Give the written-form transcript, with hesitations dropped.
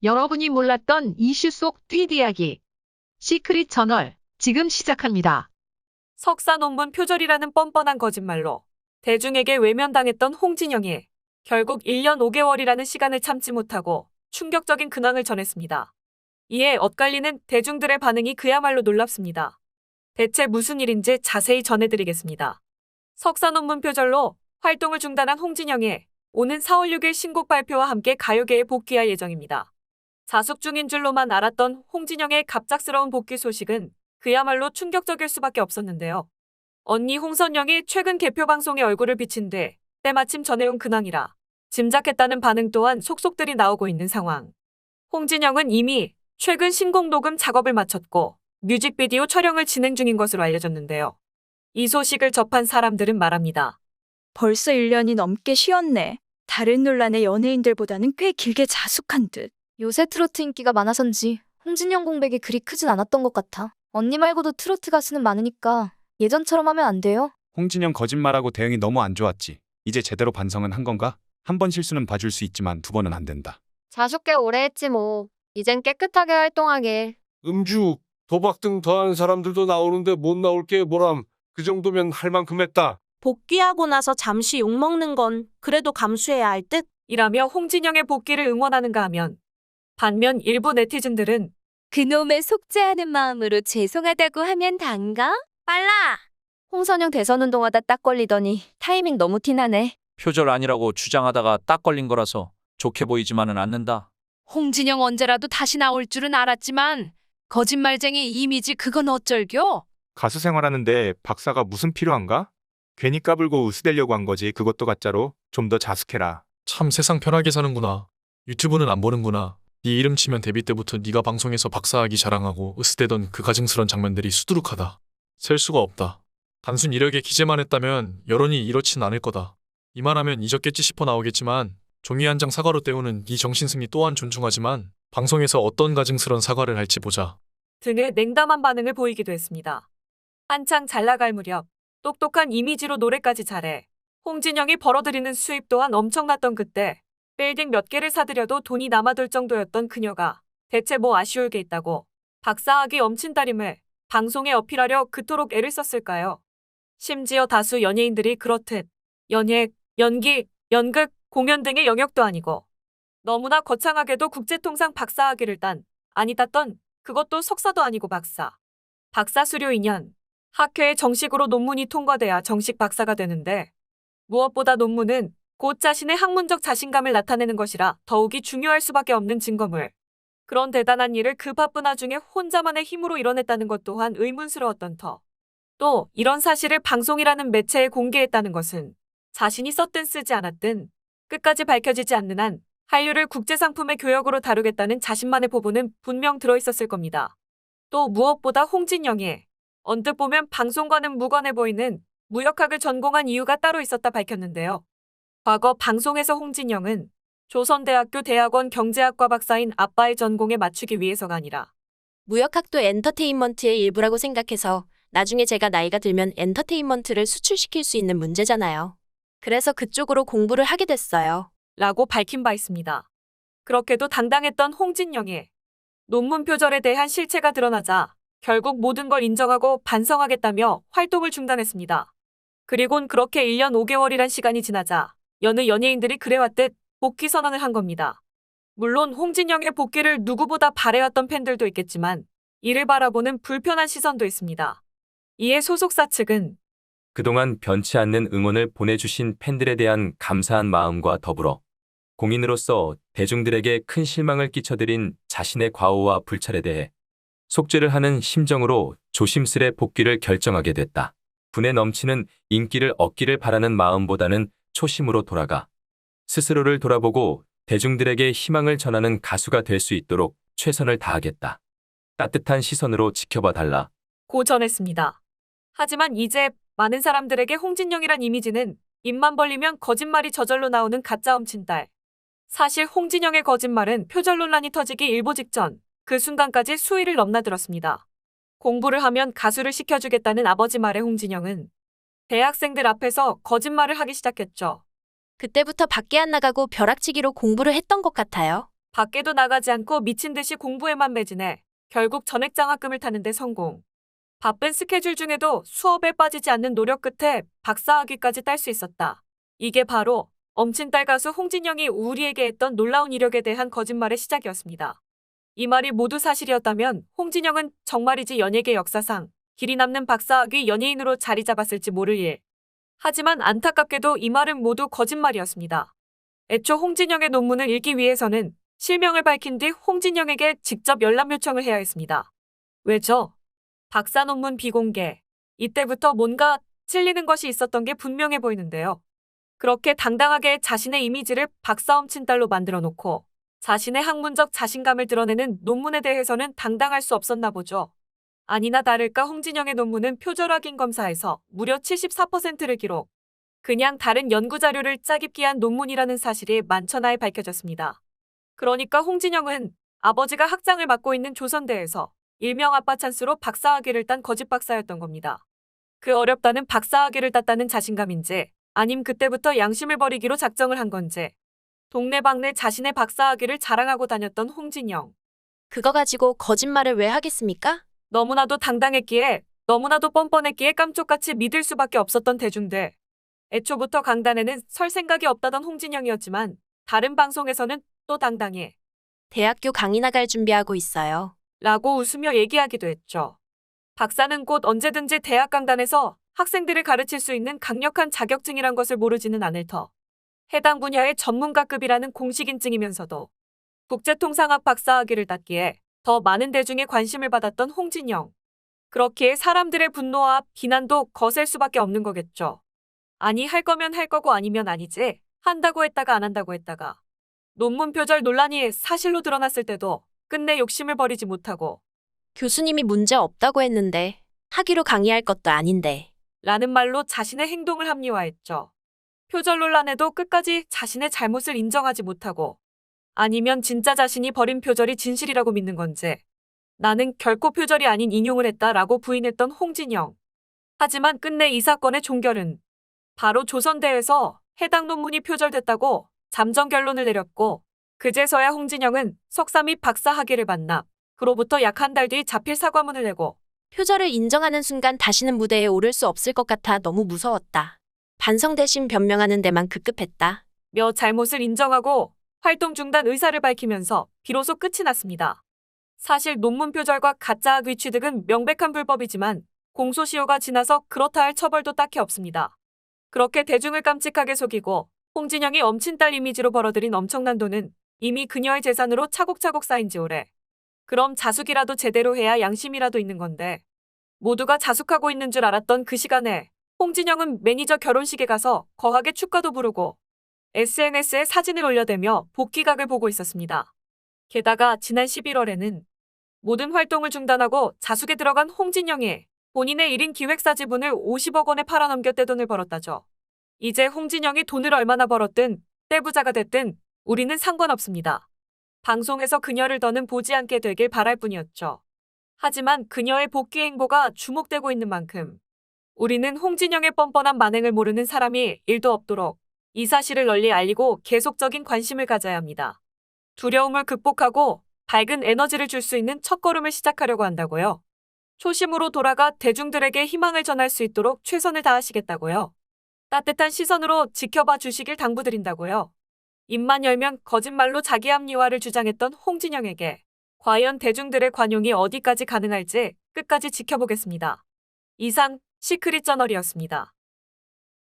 여러분이 몰랐던 이슈 속 뒷이야기. 시크릿 저널, 지금 시작합니다. 석사 논문 표절이라는 뻔뻔한 거짓말로 대중에게 외면당했던 홍진영이 결국 1년 5개월이라는 시간을 참지 못하고 충격적인 근황을 전했습니다. 이에 엇갈리는 대중들의 반응이 그야말로 놀랍습니다. 대체 무슨 일인지 자세히 전해드리겠습니다. 석사 논문 표절로 활동을 중단한 홍진영이 오는 4월 6일 신곡 발표와 함께 가요계에 복귀할 예정입니다. 자숙 중인 줄로만 알았던 홍진영의 갑작스러운 복귀 소식은 그야말로 충격적일 수밖에 없었는데요. 언니 홍선영이 최근 개표 방송에 얼굴을 비친 뒤 때마침 전해온 근황이라 짐작했다는 반응 또한 속속들이 나오고 있는 상황. 홍진영은 이미 최근 신곡 녹음 작업을 마쳤고 뮤직비디오 촬영을 진행 중인 것으로 알려졌는데요. 이 소식을 접한 사람들은 말합니다. 벌써 1년이 넘게 쉬었네. 다른 논란의 연예인들보다는 꽤 길게 자숙한 듯. 요새 트로트 인기가 많아서인지 홍진영 공백이 그리 크진 않았던 것 같아. 언니 말고도 트로트 가수는 많으니까 예전처럼 하면 안 돼요? 홍진영 거짓말하고 대응이 너무 안 좋았지. 이제 제대로 반성은 한 건가? 한 번 실수는 봐줄 수 있지만 두 번은 안 된다. 자숙 꽤 오래 했지 뭐. 이젠 깨끗하게 활동하길. 음주, 도박 등 더한 사람들도 나오는데 못 나올 게 뭐람. 그 정도면 할 만큼 했다. 복귀하고 나서 잠시 욕먹는 건 그래도 감수해야 할 듯? 이라며 홍진영의 복귀를 응원하는가 하면 반면 일부 네티즌들은 그놈의 속죄하는 마음으로 죄송하다고 하면 단가? 빨라! 홍선영 대선 운동하다 딱 걸리더니 타이밍 너무 티나네. 표절 아니라고 주장하다가 딱 걸린 거라서 좋게 보이지만은 않는다. 홍진영 언제라도 다시 나올 줄은 알았지만 거짓말쟁이 이미지 그건 어쩔겨? 가수 생활하는데 박사가 무슨 필요한가? 괜히 까불고 으스대려고 한 거지. 그것도 가짜로. 좀 더 자숙해라. 참 세상 편하게 사는구나. 유튜브는 안 보는구나. 네 이름 치면 데뷔 때부터 네가 방송에서 박사학위 자랑하고 으스대던 그 가증스런 장면들이 수두룩하다. 셀 수가 없다. 단순 이력에 기재만 했다면 여론이 이렇진 않을 거다. 이만하면 잊었겠지 싶어 나오겠지만 종이 한 장 사과로 때우는 네 정신승리 또한 존중하지만 방송에서 어떤 가증스런 사과를 할지 보자. 등의 냉담한 반응을 보이기도 했습니다. 한창 잘 나갈 무렵 똑똑한 이미지로 노래까지 잘해 홍진영이 벌어들이는 수입 또한 엄청났던 그때 빌딩 몇 개를 사들여도 돈이 남아돌 정도였던 그녀가 대체 뭐 아쉬울 게 있다고 박사학위 엄친따림을 방송에 어필하려 그토록 애를 썼을까요? 심지어 다수 연예인들이 그렇듯 연예, 연기, 연극, 공연 등의 영역도 아니고 너무나 거창하게도 국제통상 박사학위를 땄던 그것도 석사도 아니고 박사. 박사 수료 2년. 학회에 정식으로 논문이 통과돼야 정식 박사가 되는데 무엇보다 논문은 곧 자신의 학문적 자신감을 나타내는 것이라 더욱이 중요할 수밖에 없는 증거물. 그런 대단한 일을 그 바쁜 와중에 혼자만의 힘으로 이뤄냈다는 것 또한 의문스러웠던 터. 또 이런 사실을 방송이라는 매체에 공개했다는 것은 자신이 썼든 쓰지 않았든 끝까지 밝혀지지 않는 한 한류를 국제상품의 교역으로 다루겠다는 자신만의 포부는 분명 들어있었을 겁니다. 또 무엇보다 홍진영이 언뜻 보면 방송과는 무관해 보이는 무역학을 전공한 이유가 따로 있었다 밝혔는데요. 과거 방송에서 홍진영은 조선대학교 대학원 경제학과 박사인 아빠의 전공에 맞추기 위해서가 아니라 무역학도 엔터테인먼트의 일부라고 생각해서 나중에 제가 나이가 들면 엔터테인먼트를 수출시킬 수 있는 문제잖아요. 그래서 그쪽으로 공부를 하게 됐어요. 라고 밝힌 바 있습니다. 그렇게도 당당했던 홍진영이 논문 표절에 대한 실체가 드러나자 결국 모든 걸 인정하고 반성하겠다며 활동을 중단했습니다. 그리곤 그렇게 1년 5개월이란 시간이 지나자 여느 연예인들이 그래왔듯 복귀 선언을 한 겁니다. 물론 홍진영의 복귀를 누구보다 바래왔던 팬들도 있겠지만 이를 바라보는 불편한 시선도 있습니다. 이에 소속사 측은 그동안 변치 않는 응원을 보내주신 팬들에 대한 감사한 마음과 더불어 공인으로서 대중들에게 큰 실망을 끼쳐드린 자신의 과오와 불찰에 대해 속죄를 하는 심정으로 조심스레 복귀를 결정하게 됐다. 분에 넘치는 인기를 얻기를 바라는 마음보다는 초심으로 돌아가 스스로를 돌아보고 대중들에게 희망을 전하는 가수가 될 수 있도록 최선을 다하겠다. 따뜻한 시선으로 지켜봐 달라. 고 전했습니다. 하지만 이제 많은 사람들에게 홍진영이란 이미지는 입만 벌리면 거짓말이 저절로 나오는 가짜 엄친딸. 사실 홍진영의 거짓말은 표절 논란이 터지기 일보 직전 그 순간까지 수위를 넘나들었습니다. 공부를 하면 가수를 시켜주겠다는 아버지 말에 홍진영은 대학생들 앞에서 거짓말을 하기 시작했죠. 그때부터 밖에 안 나가고 벼락치기로 공부를 했던 것 같아요. 밖에도 나가지 않고 미친 듯이 공부에만 매진해 결국 전액 장학금을 타는데 성공. 바쁜 스케줄 중에도 수업에 빠지지 않는 노력 끝에 박사학위까지 딸 수 있었다. 이게 바로 엄친딸 가수 홍진영이 우리에게 했던 놀라운 이력에 대한 거짓말의 시작이었습니다. 이 말이 모두 사실이었다면 홍진영은 정말이지 연예계 역사상 길이 남는 박사학위 연예인으로 자리 잡았을지 모를 일. 하지만 안타깝게도 이 말은 모두 거짓말이었습니다. 애초 홍진영의 논문을 읽기 위해서는 실명을 밝힌 뒤 홍진영에게 직접 연락 요청을 해야 했습니다. 왜죠? 박사 논문 비공개. 이때부터 뭔가 찔리는 것이 있었던 게 분명해 보이는데요. 그렇게 당당하게 자신의 이미지를 박사 엄친딸로 만들어 놓고 자신의 학문적 자신감을 드러내는 논문에 대해서는 당당할 수 없었나 보죠. 아니나 다를까 홍진영의 논문은 표절 확인 검사에서 무려 74%를 기록. 그냥 다른 연구자료를 짜깁기 한 논문이라는 사실이 만천하에 밝혀졌습니다. 그러니까 홍진영은 아버지가 학장을 맡고 있는 조선대에서 일명 아빠 찬스로 박사학위를 딴 거짓 박사였던 겁니다. 그 어렵다는 박사학위를 땄다는 자신감인지 아님 그때부터 양심을 버리기로 작정을 한 건지 동네방네 자신의 박사학위를 자랑하고 다녔던 홍진영. 그거 가지고 거짓말을 왜 하겠습니까? 너무나도 당당했기에 너무나도 뻔뻔했기에 깜짝같이 믿을 수밖에 없었던 대중들. 애초부터 강단에는 설 생각이 없다던 홍진영이었지만 다른 방송에서는 또 당당해. 대학교 강의 나갈 준비하고 있어요. 라고 웃으며 얘기하기도 했죠. 박사는 곧 언제든지 대학 강단에서 학생들을 가르칠 수 있는 강력한 자격증이란 것을 모르지는 않을 터. 해당 분야의 전문가급이라는 공식 인증이면서도 국제통상학 박사학위를 땄기에 더 많은 대중의 관심을 받았던 홍진영. 그렇기에 사람들의 분노와 비난도 거셀 수밖에 없는 거겠죠. 아니 할 거면 할 거고 아니면 아니지. 한다고 했다가 안 한다고 했다가. 논문 표절 논란이 사실로 드러났을 때도 끝내 욕심을 버리지 못하고 교수님이 문제 없다고 했는데 학위로 강의할 것도 아닌데 라는 말로 자신의 행동을 합리화했죠. 표절 논란에도 끝까지 자신의 잘못을 인정하지 못하고 아니면 진짜 자신이 벌인 표절이 진실이라고 믿는 건지 나는 결코 표절이 아닌 인용을 했다라고 부인했던 홍진영. 하지만 끝내 이 사건의 종결은 바로 조선대에서 해당 논문이 표절됐다고 잠정 결론을 내렸고 그제서야 홍진영은 석사 및 박사 학위를 반납. 그로부터 약 한 달 뒤 자필 사과문을 내고 표절을 인정하는 순간 다시는 무대에 오를 수 없을 것 같아 너무 무서웠다. 반성 대신 변명하는 데만 급급했다. 며 잘못을 인정하고 활동 중단 의사를 밝히면서 비로소 끝이 났습니다. 사실 논문 표절과 가짜 학위 취득은 명백한 불법이지만 공소시효가 지나서 그렇다 할 처벌도 딱히 없습니다. 그렇게 대중을 깜찍하게 속이고 홍진영이 엄친딸 이미지로 벌어들인 엄청난 돈은 이미 그녀의 재산으로 차곡차곡 쌓인 지 오래. 그럼 자숙이라도 제대로 해야 양심이라도 있는 건데 모두가 자숙하고 있는 줄 알았던 그 시간에 홍진영은 매니저 결혼식에 가서 거하게 축가도 부르고 SNS에 사진을 올려대며 복귀각을 보고 있었습니다. 게다가 지난 11월에는 모든 활동을 중단하고 자숙에 들어간 홍진영이 본인의 1인 기획사 지분을 50억 원에 팔아넘겨 떼돈을 벌었다죠. 이제 홍진영이 돈을 얼마나 벌었든 떼부자가 됐든 우리는 상관없습니다. 방송에서 그녀를 더는 보지 않게 되길 바랄 뿐이었죠. 하지만 그녀의 복귀 행보가 주목되고 있는 만큼 우리는 홍진영의 뻔뻔한 만행을 모르는 사람이 1도 없도록 이 사실을 널리 알리고 계속적인 관심을 가져야 합니다. 두려움을 극복하고 밝은 에너지를 줄 수 있는 첫걸음을 시작하려고 한다고요. 초심으로 돌아가 대중들에게 희망을 전할 수 있도록 최선을 다하시겠다고요. 따뜻한 시선으로 지켜봐 주시길 당부드린다고요. 입만 열면 거짓말로 자기 합리화를 주장했던 홍진영에게 과연 대중들의 관용이 어디까지 가능할지 끝까지 지켜보겠습니다. 이상 시크릿 저널이었습니다.